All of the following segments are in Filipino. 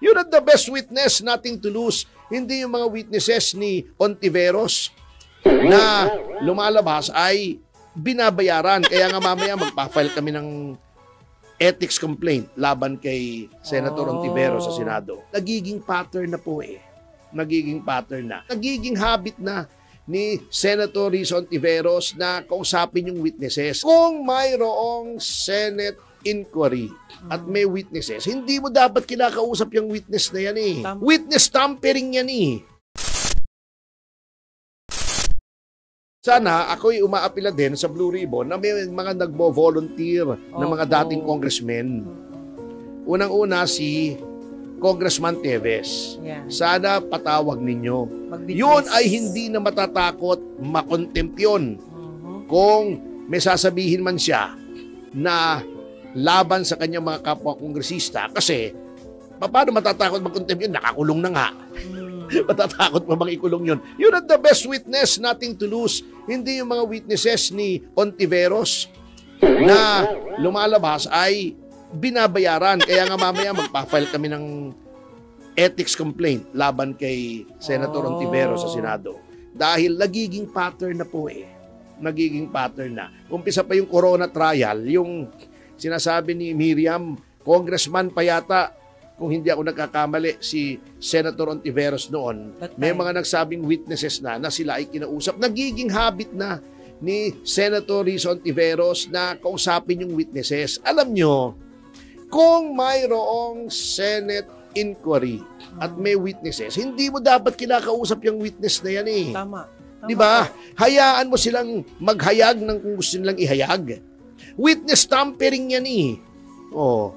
You're not the best witness, nothing to lose. Hindi yung mga witnesses ni Ontiveros na lumalabas ay binabayaran. Kaya nga mamaya magpa-file kami ng ethics complaint laban kay Senator Ontiveros sa Senado. Nagiging pattern na po eh. Nagiging pattern na. Nagiging habit na ni Senator Risa Ontiveros na kausapin yung witnesses. Kung mayroong Senate inquiry at may witnesses, hindi mo dapat kinakausap yung witness na yan eh. Witness tampering yan eh. Sana ako'y umaapila din sa Blue Ribbon na may mga nagbo-volunteer na mga dating congressmen. Unang-una si Congressman Teves. Yeah. Sana patawag ninyo. Yun ay hindi na matatakot makontempt yun. Kung may sasabihin man siya na laban sa kanyang mga kapwa-kongresista. Kasi, paano matatakot mag-contempt yun? Nakakulong na nga. Matatakot pa bang ikulong yun? You're not the best witness, nothing to lose. Hindi yung mga witnesses ni Ontiveros na lumalabas ay binabayaran. Kaya nga mamaya magpa-file kami ng ethics complaint laban kay Senator Ontiveros sa Senado. Dahil nagiging pattern na po eh. Nagiging pattern na. Umpisa pa yung corona trial, yung sinasabi ni Miriam, congressman pa yata, kung hindi ako nagkakamali, si Senator Ontiveros noon, may mga nagsabing witnesses na sila ay kinausap. Nagiging habit na ni Senator Risa Ontiveros na kausapin yung witnesses. Alam nyo, kung mayroong Senate inquiry at may witnesses, hindi mo dapat kinakausap yung witness na yan eh. Tama. Di ba? Hayaan mo silang maghayag ng kung gusto nilang ihayag. Witness tampering yan eh. Oh.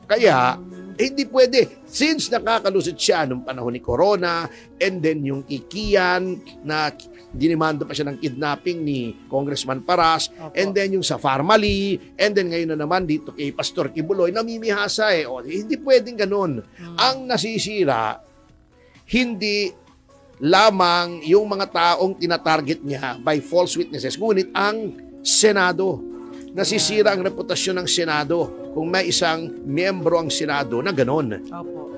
Kaya, hindi pwede. Since nakakalusot siya nung panahon ni Corona, and then yung Kikian na dinimanda pa siya ng kidnapping ni Congressman Paras, and then yung sa Farmally, and then ngayon na naman dito kay Pastor Kibuloy, namimihasa eh. Oh, hindi pwedeng ganun. Ang nasisira, hindi lamang yung mga taong tinatarget niya by false witnesses, ngunit ang Senado. Nasisira ang reputasyon ng Senado kung may isang miyembro ang Senado na ganon.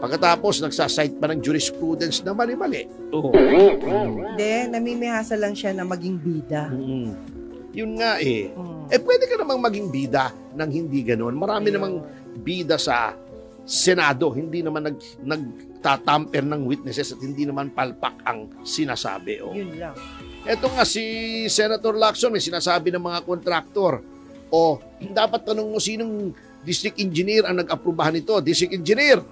Pagkatapos, nagsasite pa ng jurisprudence na mali-mali. Hindi, namimihasa lang siya na maging bida. Yun nga eh. Pwede ka namang maging bida nang hindi ganon. Marami namang bida sa Senado. Hindi naman nagtatamper ng witnesses at hindi naman palpak ang sinasabi. Yun lang. Eto nga si Senator Lacson, may sinasabi ng mga kontraktor. Dapat tanong mo sinong district engineer ang nag-aprobahan nito. District engineer,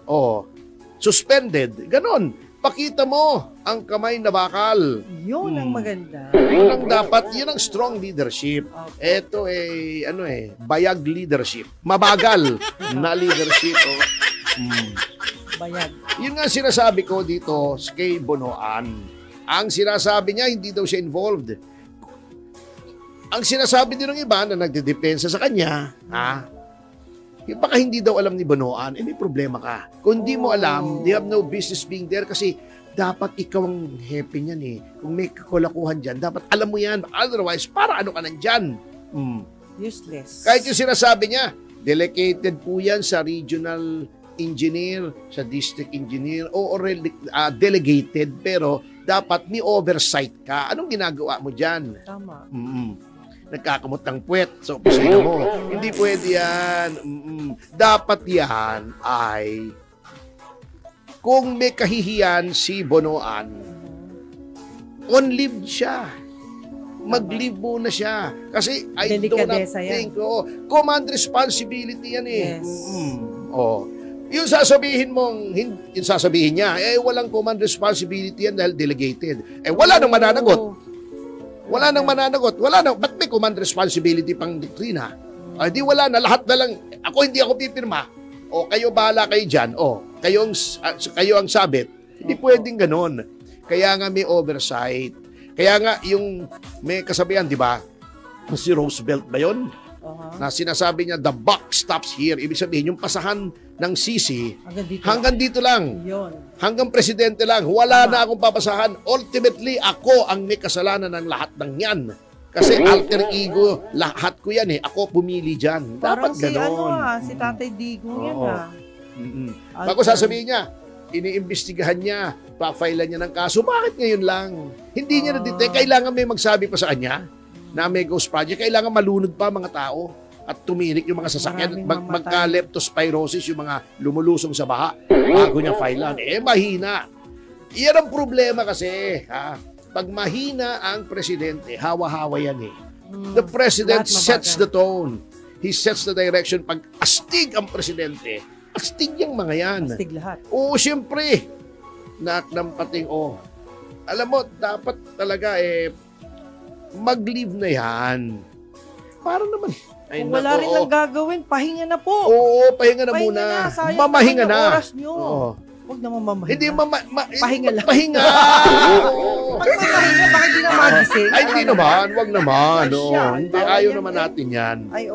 suspended. Ganon. Pakita mo ang kamay na bakal. Yun ang maganda. Yun ang dapat, yun ang strong leadership. Ito bayag leadership. Mabagal na leadership. Bayag. Yun nga sinasabi ko dito kay Bonoan. Ang sinasabi niya, hindi daw siya involved. Ang sinasabi din ng iba na nagdedepensa sa kanya, baka hindi daw alam ni Bonoan, may problema ka. Kung di mo alam, they have no business being there kasi dapat ikaw ang hepe niyan eh. Kung may kakulakuhan dyan, dapat alam mo yan. Otherwise, para ano ka nandyan? Useless. Kahit yung sinasabi niya, delegated po yan sa regional engineer, sa district engineer, o delegated, pero dapat may oversight ka. Anong ginagawa mo dyan? Tama. Nagkakamot ng puwet sa opisina mo. Hindi pwede yan. Dapat yan ay kung may kahihiyan si Bonoan, on leave siya. Mag-leave muna siya. Kasi I do not think, command responsibility yan eh. Yes. Yung sasabihin mong, yung sasabihin niya, walang command responsibility yan dahil delegated. Wala nang mananagot. Wala nang mananagot. Wala nang, ba't may command responsibility pang doktrina? Di wala na, lahat na lang, hindi ako pipirma. Kayo bahala kayo dyan. Kayo ang sabit. Hindi pwedeng ganon. Kaya nga may oversight. Kaya nga yung may kasabihan, di ba? Si Roosevelt ba yun? Na sinasabi niya, the buck stops here. Ibig sabihin, yung pasahan ng sisi, hanggang dito lang. Yun. Hanggang presidente lang. Wala na akong papasahan. Ultimately, ako ang may kasalanan ng lahat ng yan. Kasi alter ego, lahat ko yan eh. Ako pumili dyan. Dapat parang ganon. Si Tatay Digong yan Bago sasabihin niya, iniimbestigahan niya, pa-file niya ng kaso. Bakit ngayon lang? Hindi niya na-detect. Kailangan may magsabi pa sa kanya na may ghost project. Kailangan malunod pa mga tao at tumirik yung mga sasakyan. Magka-leptospirosis yung mga lumulusong sa baha bago niya filean. Mahina. Iyan ang problema kasi. Pag mahina ang presidente, hawa-hawa yan The president sets the tone. He sets the direction. Pag astig ang presidente, astig yung mga yan. Astig lahat. Oo, siyempre. Naknampating, alam mo, dapat talaga mag-leave na yan. Para naman. Kung wala rin lang gagawin, pahinga na po. Oo, pahinga na muna. Mamahinga na. Oras nyo. Huwag naman mamahinga. Hindi, pahinga lang. Pahinga. Pag mamahinga, baka hindi na magising. Ay, hindi naman. Huwag naman. Hindi, ayaw naman natin yan. Ay,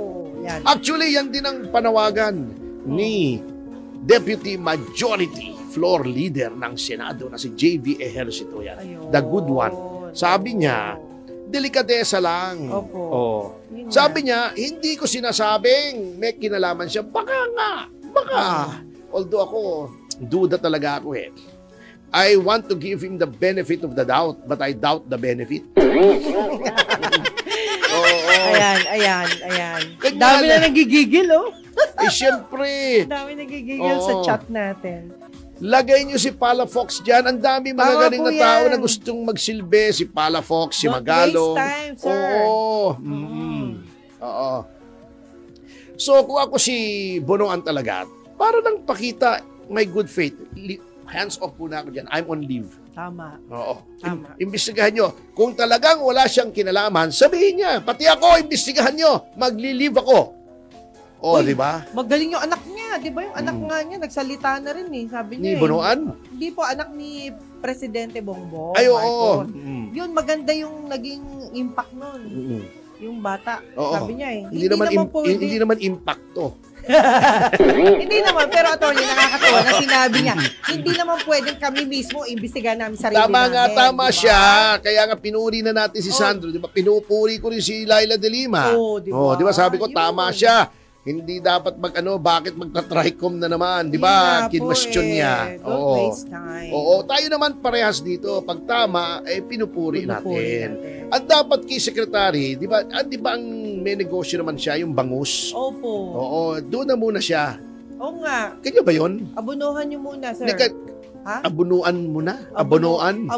yan. Actually, yan din ang panawagan ni Deputy Majority Floor Leader ng Senado na si J.V. Ejercito yan. The good one. Sabi niya, delikadesa lang. Opo. Sabi niya, hindi ko sinasabing may kinalaman siya. Baka nga. Although ako, duda talaga ako I want to give him the benefit of the doubt, but I doubt the benefit. Ayan. Dami na nagigigil, Siyempre. Dami nagigigil sa chat natin. Lagay niyo si Palafox dyan. Ang dami magagaling na tao na gustong magsilbi. Si Palafox, si Magalong. Waste time, sir. Oo. So, kung ako si Bonoan talaga, para lang pakita my good faith, hands off po na ako dyan. I'm on leave. Tama. Oo. Tama. Imbestigahan nyo. Kung talagang wala siyang kinalaman, sabihin niya, pati ako, imbestigahan nyo. Magli-leave ako. Di ba? Magaling yung anak niya. Di ba yung anak nga niya, nagsalita na rin Sabi Ni niya Bonoan? Hindi po, anak ni Presidente Bongbong. Ay, oo. Yun, maganda yung naging impact nun. Yung bata. Sabi niya Hindi naman impacto. Hindi naman, pero attorney, nakakatawa na sinabi niya, hindi naman pwedeng kami mismo imbestigahan namin sarili namin. Tama siya. Kaya nga pinuri na natin si Sandro. Di ba? Pinupuri ko rin si Laila de Lima. Di ba? Di ba? Sabi ko, tama siya. Hindi dapat bakit magta-tricom na naman, di ba? Question niya. Don't waste time. Tayo naman parehas dito. Pag tama, pinupuri natin. At dapat kay Secretary, di ba ang may negosyo naman siya, yung bangus? Opo. Doon na muna siya. Oo nga. Kanya ba yun? Abunuhan niyo muna, sir. Abunuan mo na? Abunuan?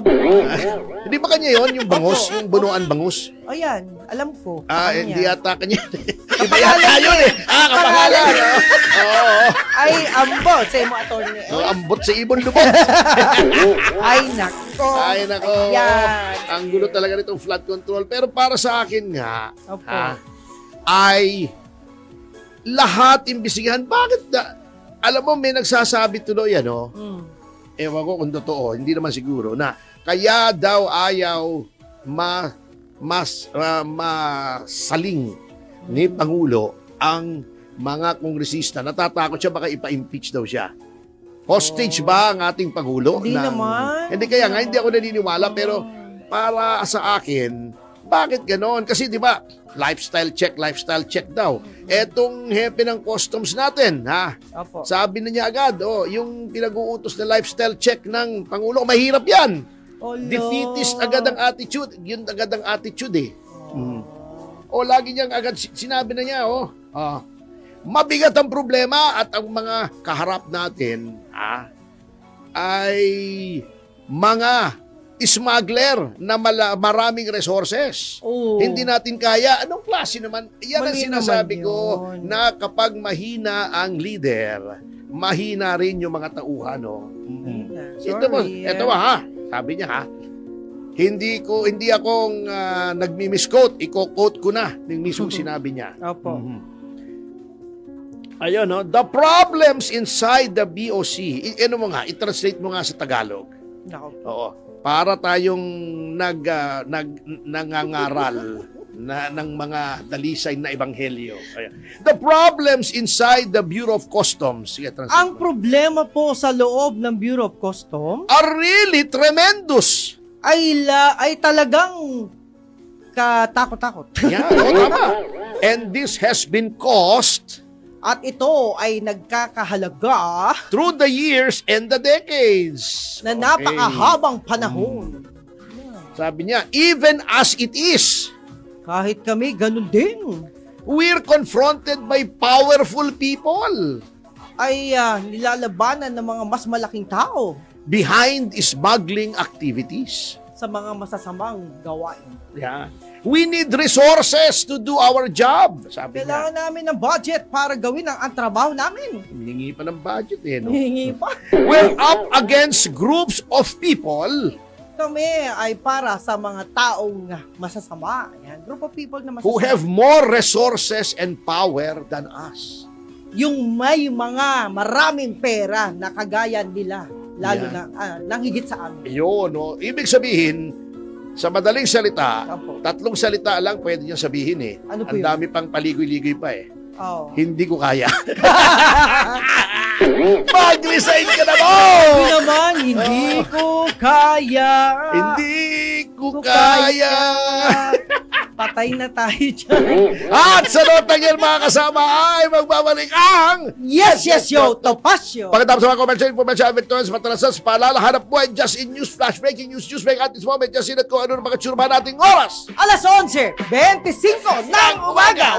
Hindi ba kanya yon yung bangus? Yung bunuan bangus? Ayan, alam ko. Hindi yata kanya. Iba yata yun kapangalan. Ay, ambot sa imo, attorney. Ambot sa ibon lubot. Ay, nako. Ang gulo talaga nitong flood control. Pero para sa akin nga, ay lahat imbisigahan. Bakit alam mo, may nagsasabi tuloy, ewan ko kung totoo, hindi naman siguro, na kaya daw ayaw masaling ni Pangulo ang mga kongresista. Natatakot siya, baka ipa-impeach daw siya. Hostage ba ang ating Pangulo? Hindi naman. Hindi, kaya nga, hindi ako naniniwala, pero para sa akin, bakit ganon? Kasi di ba, lifestyle check daw. Etong hepe ng customs natin, sabi na niya agad, yung pinag-uutos na lifestyle check ng Pangulo, mahirap yan. Defeatist agad ang attitude. Yun agad ang attitude lagi niyang agad sinabi na niya, mabigat ang problema at ang mga kaharap natin ay mga smuggler na maraming resources. Hindi natin kaya. Anong klase naman? Yan ang sinasabi ko na kapag mahina ang leader, mahina rin yung mga tauhan. Ito sabi niya hindi akong nagmi-misquote. Iko-quote ko na ng mismong sinabi niya. Opo. Ayun, the problems inside the BOC. I-translate mo nga sa Tagalog. Oo. Para tayong nangangaral ng mga dalisay na ebanghelyo. The problems inside the Bureau of Customs. Ang problema po sa loob ng Bureau of Customs are really tremendous. Ay talagang katakot-takot. Tama. And this has been caused At ito ay nagkakahalaga through the years and the decades. na napakahabang panahon. Sabi niya, even as it is, Kahit kami, ganun din. we're confronted by powerful people Ay nilalabanan ng mga mas malaking tao behind smuggling activities. sa mga masasamang gawain. Yeah. We need resources to do our job, sabi Kailangan niya. namin ng budget para gawin ang trabaho namin. Hihingi pa ng budget no? Hihingi pa. We're up against groups of people Kami ay para sa mga taong masasama. Yan. Group of people na masasama. who have more resources and power than us. Yung may mga maraming pera na kagaya nila. Lalo Yeah. na nang higit sa amin. Yun, no? Ibig sabihin, sa madaling salita, Opo. 3 salita lang pwede niyang sabihin eh. Ano po Ang yun? dami pang paligoy-ligoy pa eh. Oh. Hindi ko kaya. Mag-resign ka na mo! Hindi naman, hindi ko kaya. Hindi ko kaya. Patay na tayo dyan. At sa notang yan mga kasama ay magbabalik ang Yes, yo, Topacio. pagkatapos sa mga commercial information advertisements matalasan palala hanap buhay just in news flash breaking news break at this moment just in at kung ano na mga tsurbahan nating oras 11:25 ng umaga.